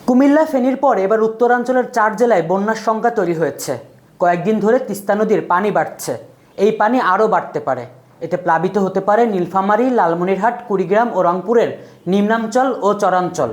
কুমিল্লা ফেনীর পর এবার উত্তরাঞ্চলের 4 জেলায় বন্যার সংখ্যা তৈরি হয়েছে। কয়েকদিন ধরে তিস্তা নদীর পানি বাড়ছে। এই পানি আরও বাড়তে পারে। এতে প্লাবিত হতে পারে নীলফামারী, লালমনিরহাট, কুড়িগ্রাম ও রংপুরের নিম্নাঞ্চল ও চরাঞ্চল।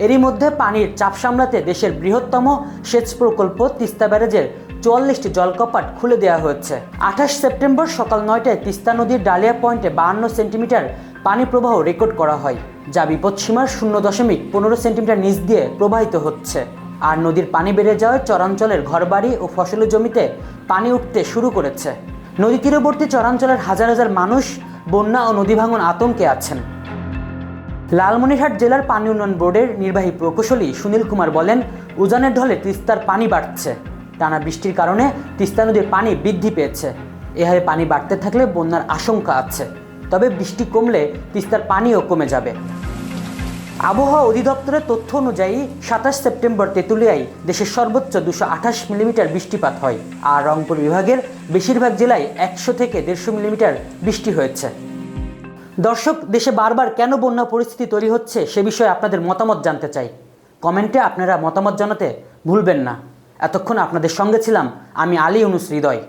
এরই মধ্যে পানির চাপ সামলাতে দেশের বৃহত্তম সেচ প্রকল্প তিস্তা ব্যারেজের 44টি জলকপাট খুলে দেওয়া হয়েছে। 28 সেপ্টেম্বর সকাল 9টায় তিস্তা নদীর ডালিয়া পয়েন্টে 52 সেন্টিমিটার পানি প্রবাহ রেকর্ড করা হয়, যা বিপদসীমার 0.15 সেন্টিমিটার নিচ দিয়ে প্রবাহিত হচ্ছে। আর নদীর পানি বেড়ে যাওয়ায় চরাঞ্চলের ঘরবাড়ি ও ফসলের জমিতে পানি উঠতে শুরু করেছে। নদী তীরবর্তী চরাঞ্চলের হাজার হাজার মানুষ বন্যা ও নদী ভাঙন আতঙ্কে আছেন। লালমনিরহাট জেলার পানি উন্নয়ন বোর্ডের নির্বাহী প্রকৌশলী সুনীল কুমার বলেন, উজানের ঢলে তিস্তার পানি বাড়ছে। টানা বৃষ্টির কারণে তিস্তা নদীর পানি বৃদ্ধি পেয়েছে। এভাবে পানি বাড়তে থাকলে বন্যার আশঙ্কা আছে। তবে বৃষ্টি কমলে তিস্তার পানিও কমে যাবে। আবহাওয়া অধিদপ্তরের তথ্য অনুযায়ী 27 সেপ্টেম্বর তেঁতুলিয়ায় দেশের সর্বোচ্চ 228 মিলিমিটার বৃষ্টিপাত হয়। আর রংপুর বিভাগের বেশিরভাগ জেলায় 100 থেকে 150 মিলিমিটার বৃষ্টি হয়েছে। দর্শক, দেশে বারবার কেন বন্যা পরিস্থিতি তৈরি হচ্ছে সে বিষয়ে আপনাদের মতামত জানতে চাই। কমেন্টে আপনারা মতামত জানাতে ভুলবেন না। এতক্ষণ আপনাদের সঙ্গে ছিলাম আমি আলী ইউনুস হৃদয়।